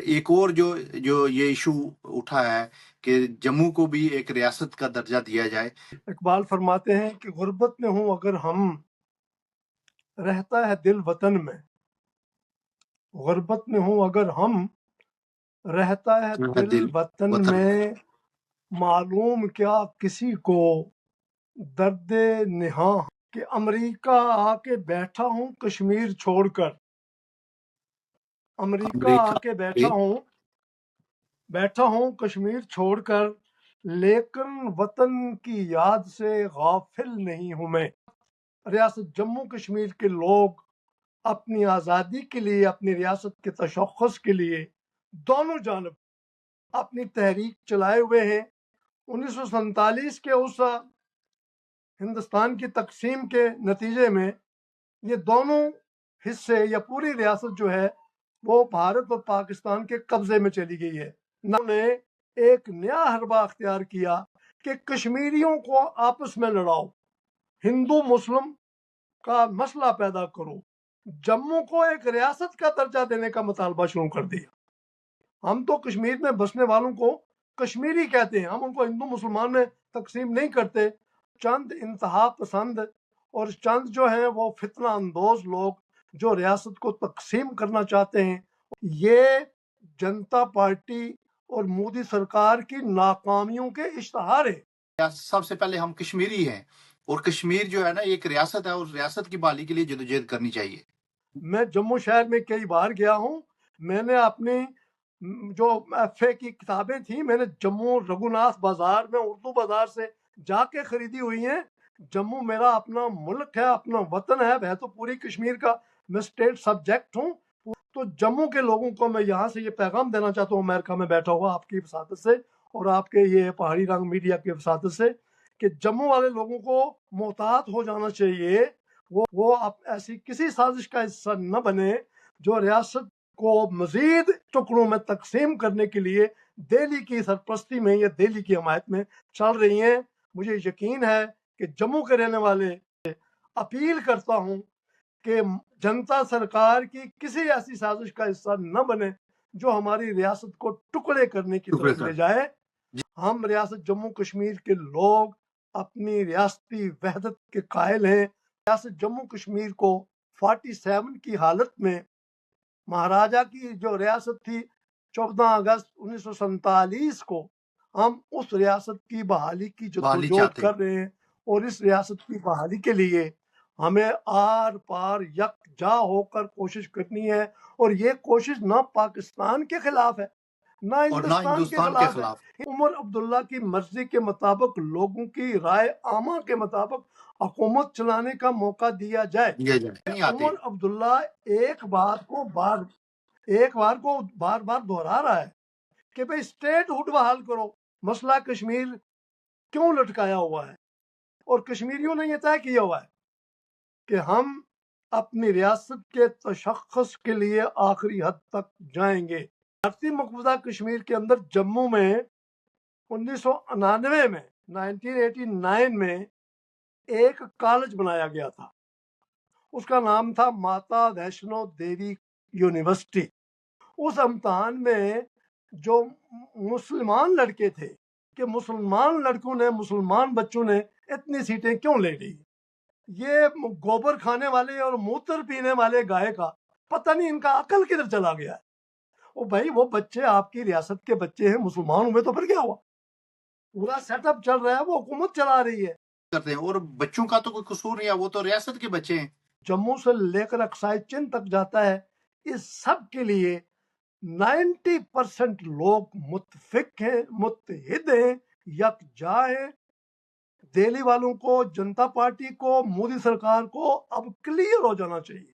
ایک اور جو جو یہ ایشو اٹھا ہے کہ جموں کو بھی ایک ریاست کا درجہ دیا جائے۔ اقبال فرماتے ہیں کہ غربت میں ہوں اگر ہم، رہتا ہے دل وطن میں. غربت میں ہوں اگر ہم، رہتا ہے دل دل وطن وطن میں. معلوم کیا کسی کو درد نہاں کہ امریکہ آ کے بیٹھا ہوں کشمیر چھوڑ کر. امریکہ آ کے بیٹھا ہوں کشمیر چھوڑ کر، لیکن وطن کی یاد سے غافل نہیں ہوں میں. ریاست جموں کشمیر کے لوگ اپنی آزادی کے لیے، اپنی ریاست کے تشخص کے لیے دونوں جانب اپنی تحریک چلائے ہوئے ہیں. 1947 کے اس ہندوستان کی تقسیم کے نتیجے میں یہ دونوں حصے یا پوری ریاست جو ہے وہ بھارت اور پاکستان کے قبضے میں چلی گئی ہے. انہوں نے ایک نیا حربہ اختیار کیا کہ کشمیریوں کو آپس میں لڑاؤ، ہندو مسلم کا مسئلہ پیدا کرو، جموں کو ایک ریاست کا درجہ دینے کا مطالبہ شروع کر دیا. ہم تو کشمیر میں بسنے والوں کو کشمیری کہتے ہیں، ہم ان کو ہندو مسلمان میں تقسیم نہیں کرتے. چند انتہا پسند اور چند جو ہیں وہ فتنہ اندوز لوگ جو ریاست کو تقسیم کرنا چاہتے ہیں، یہ جنتا پارٹی اور مودی سرکار کی ناکامیوں کے اشتہار ہیں. سب سے پہلے ہم کشمیری ہیں، اور کشمیر جو ہے نا ایک ریاست ہے، اور ریاست کی بحالی کے لیے جدوجہد کرنی چاہیے. میں جموں شہر میں کئی بار گیا ہوں. میں نے اپنی جو ایف اے کی کتابیں تھیں میں نے جموں رگھوناتھ بازار میں اردو بازار سے جا کے خریدی ہوئی ہیں. جموں میرا اپنا ملک ہے، اپنا وطن ہے تو پوری کشمیر کا میں اسٹیٹ سبجیکٹ ہوں. تو جموں کے لوگوں کو میں یہاں سے یہ پیغام دینا چاہتا ہوں، امریکہ میں بیٹھا ہوا آپ کی وساطت سے اور آپ کے یہ پہاڑی رنگ میڈیا کی وساطت سے، کہ جموں والے لوگوں کو محتاط ہو جانا چاہیے. وہ ایسی کسی سازش کا حصہ نہ بنے جو ریاست کو مزید ٹکڑوں میں تقسیم کرنے کے لیے دہلی کی سرپرستی میں یا دہلی کی حمایت میں چل رہی ہیں. مجھے یقین ہے کہ جموں کے رہنے والے اپیل کرتا ہوں کہ جنتا سرکار کی کسی ایسی سازش کا حصہ نہ بنے جو ہماری ریاست کو ٹکڑے کرنے کی طرف لے جائے. ہم ریاست جموں کشمیر کے لوگ اپنی ریاستی وحدت کے قائل ہیں. ریاست جموں کشمیر کو 47 کی حالت میں مہاراجہ کی جو ریاست تھی 14 اگست 1947 کو، ہم اس ریاست کی بحالی کی جدوجہد کر رہے ہیں. اور اس ریاست کی بحالی کے لیے ہمیں آر پار یکجا ہو کر کوشش کرنی ہے. اور یہ کوشش نہ پاکستان کے خلاف ہے نہ ہندوستان کے خلاف ہے. عمر عبداللہ کی مرضی کے مطابق، لوگوں کی رائے عامہ کے مطابق حکومت چلانے کا موقع دیا جائے. عمر عبداللہ ایک بار کو بار بار دہرا رہا ہے کہ بھئی اسٹیٹ ہوڈ بحال کرو. مسئلہ کشمیر کیوں لٹکایا ہوا ہے؟ اور کشمیریوں نے یہ طے کیا ہوا ہے کہ ہم اپنی ریاست کے تشخص کے لیے آخری حد تک جائیں گے. بھارتی مقبوضہ کشمیر کے اندر جموں میں 1999 میں 1989 میں ایک کالج بنایا گیا تھا. اس کا نام تھا ماتا ویشنو دیوی یونیورسٹی. اس امتحان میں جو مسلمان لڑکے تھے کہ مسلمان لڑکوں نے، مسلمان بچوں نے اتنی سیٹیں کیوں لے لی؟ یہ گوبر کھانے والے اور موتر پینے والے گائے کا پتہ نہیں ان کا عقل کدھر چلا گیا ہے. وہ بھائی وہ بچے آپ کی ریاست کے بچے ہیں، مسلمان ہوئے تو پھر کیا ہوا؟ پورا سیٹ اپ چل رہا ہے، وہ حکومت چلا رہی ہے. کرتے ہیں اور بچوں کا تو کوئی قصور نہیں ہے، وہ تو ریاست کے بچے ہیں. جموں سے لے کر اقصی چین تک جاتا ہے. اس سب کے لیے 90% لوگ متفق ہیں، متحد ہیں، یکجا ہیں. دہلی والوں کو، جنتا پارٹی کو، مودی سرکار کو اب کلیئر ہو جانا چاہیے